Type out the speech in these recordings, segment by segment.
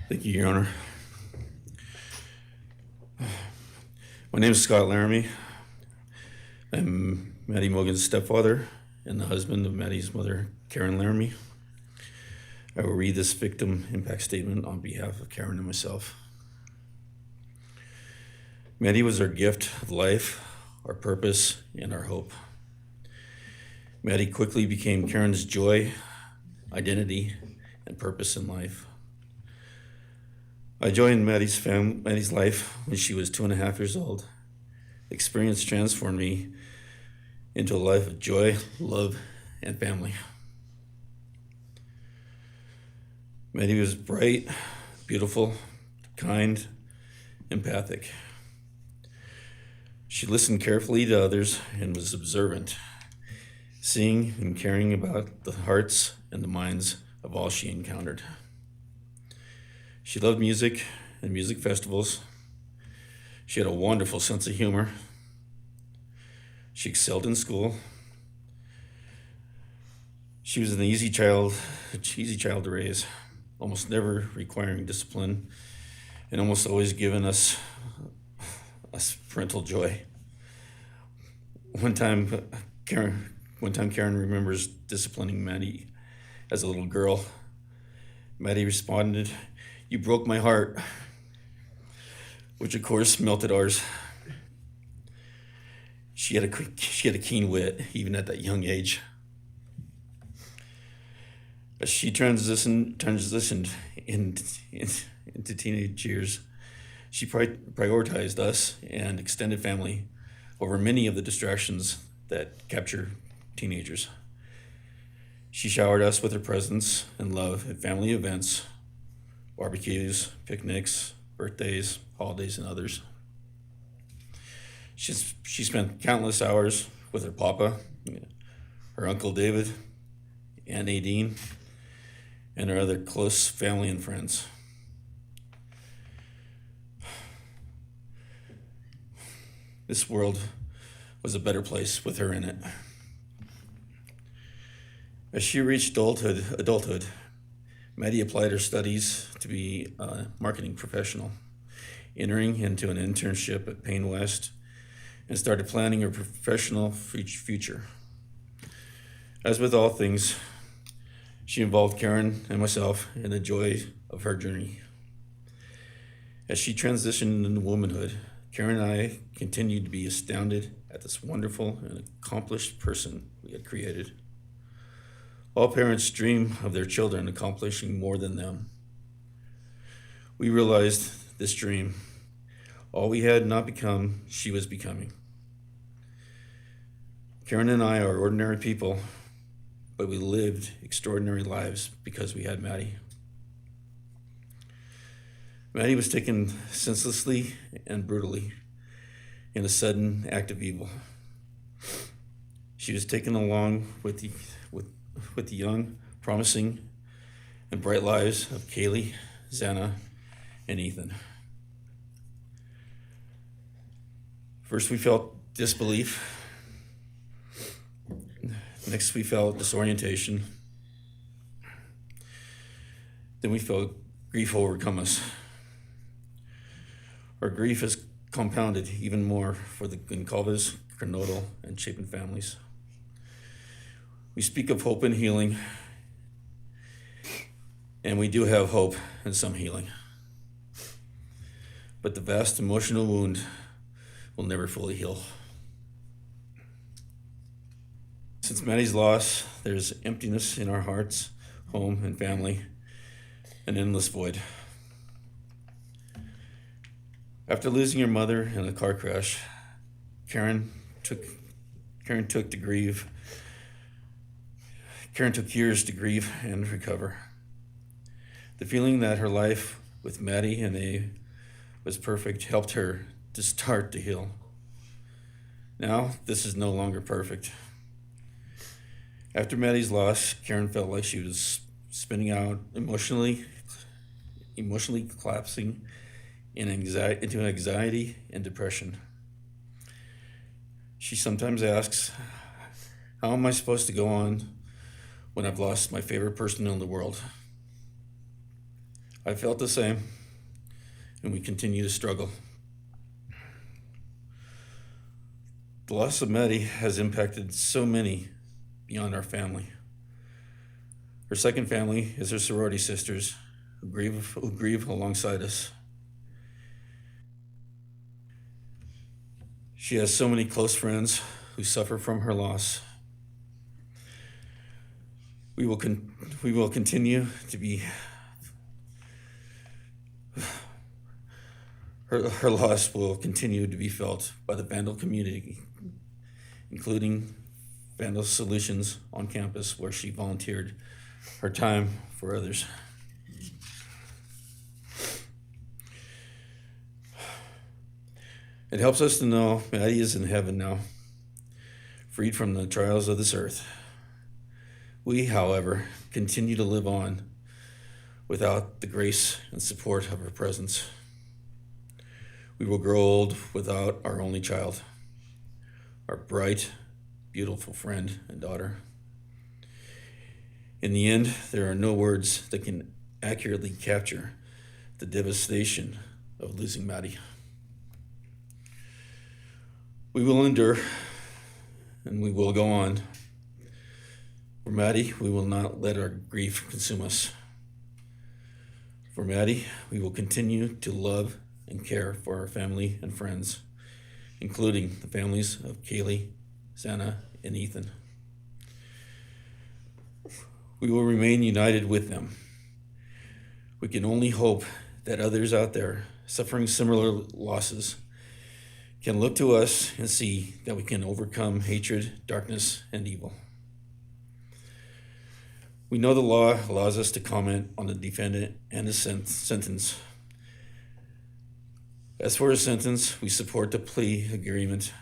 Thank you, Your Honor. My name is Scott Laramie. I'm Maddie Mogen's stepfather and the husband of Maddie's mother, Karen Laramie. I will read this victim impact statement on behalf of Karen and myself. Maddie was our gift of life, our purpose, and our hope. Maddie quickly became Karen's joy, identity, and purpose in life. I joined Maddie's life when she was 2.5 years old. The experience transformed me into a life of joy, love, and family. Maddie was bright, beautiful, kind, empathic. She listened carefully to others and was observant, seeing and caring about the hearts and the minds of all she encountered. She loved music and music festivals. She had a wonderful sense of humor. She excelled in school. She was an easy child to raise, almost never requiring discipline, and almost always giving us parental joy. One time Karen remembers disciplining Maddie as a little girl. Maddie responded, "You broke my heart," which of course melted ours. She had a keen wit, even at that young age. As she transitioned into teenage years, she prioritized us and extended family over many of the distractions that capture teenagers. She showered us with her presence and love at family events, barbecues, picnics, birthdays, holidays, and others. She spent countless hours with her papa, her Uncle David, Aunt Nadine, and her other close family and friends. This world was a better place with her in it. As she reached adulthood, Maddie applied her studies to be a marketing professional, entering into an internship at Payne West, and started planning her professional future. As with all things, she involved Karen and myself in the joy of her journey. As she transitioned into womanhood, Karen and I continued to be astounded at this wonderful and accomplished person we had created. All parents dream of their children accomplishing more than them. We realized this dream, all we had not become, she was becoming. Karen and I are ordinary people, but we lived extraordinary lives because we had Maddie. Maddie was taken senselessly and brutally in a sudden act of evil. She was taken along with the young, promising, and bright lives of Kaylee, Xana, and Ethan. First, we felt disbelief. Next, we felt disorientation. Then we felt grief overcome us. Our grief is compounded even more for the Goncalves, Kernodle, and Chapin families. We speak of hope and healing, and we do have hope and some healing. But the vast emotional wound will never fully heal. Since Maddie's loss, there's emptiness in our hearts, home, and family, an endless void. After losing her mother in a car crash, Karen took years to grieve and recover. The feeling that her life with Maddie and A was perfect helped her to start to heal. Now, this is no longer perfect. After Maddie's loss, Karen felt like she was spinning out, emotionally collapsing into anxiety and depression. She sometimes asks, "How am I supposed to go on when I've lost my favorite person in the world?" I felt the same, and we continue to struggle. The loss of Maddie has impacted so many beyond our family. Her second family is her sorority sisters who grieve alongside us. She has so many close friends who suffer from her loss. We will continue to be. Her loss will continue to be felt by the Vandal community, including Vandal Solutions on campus, where she volunteered her time for others. It helps us to know Maddie is in heaven now, freed from the trials of this earth. We, however, continue to live on without the grace and support of her presence. We will grow old without our only child, our bright, beautiful friend and daughter. In the end, there are no words that can accurately capture the devastation of losing Maddie. We will endure, and we will go on. For Maddie, we will not let our grief consume us. For Maddie, we will continue to love and care for our family and friends, including the families of Kaylee, Xana, and Ethan. We will remain united with them. We can only hope that others out there suffering similar losses can look to us and see that we can overcome hatred, darkness, and evil. We know the law allows us to comment on the defendant and his sentence. As for his sentence, we support the plea agreement.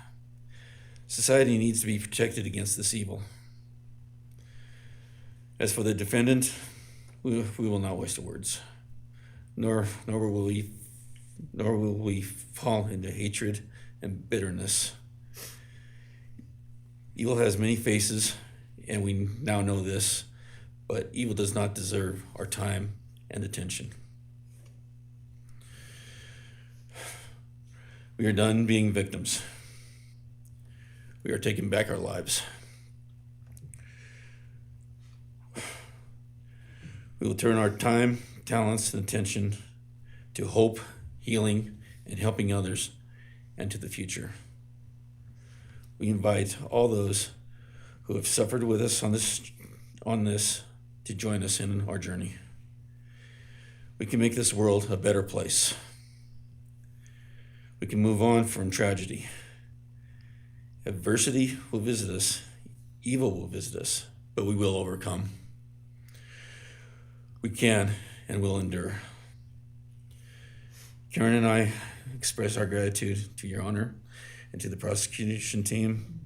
Society needs to be protected against this evil. As for the defendant, we will not waste words, nor will we fall into hatred and bitterness. Evil has many faces, and we now know this, but evil does not deserve our time and attention. We are done being victims. We are taking back our lives. We will turn our time, talents, and attention to hope, healing, and helping others, and to the future. We invite all those who have suffered with us on this to join us in our journey. We can make this world a better place. We can move on from tragedy. Adversity will visit us, evil will visit us, but we will overcome. We can and will endure. Karen and I express our gratitude to Your Honor and to the prosecution team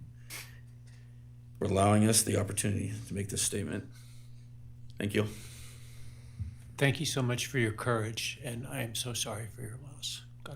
for allowing us the opportunity to make this statement. Thank you. Thank you so much for your courage, and I am so sorry for your loss.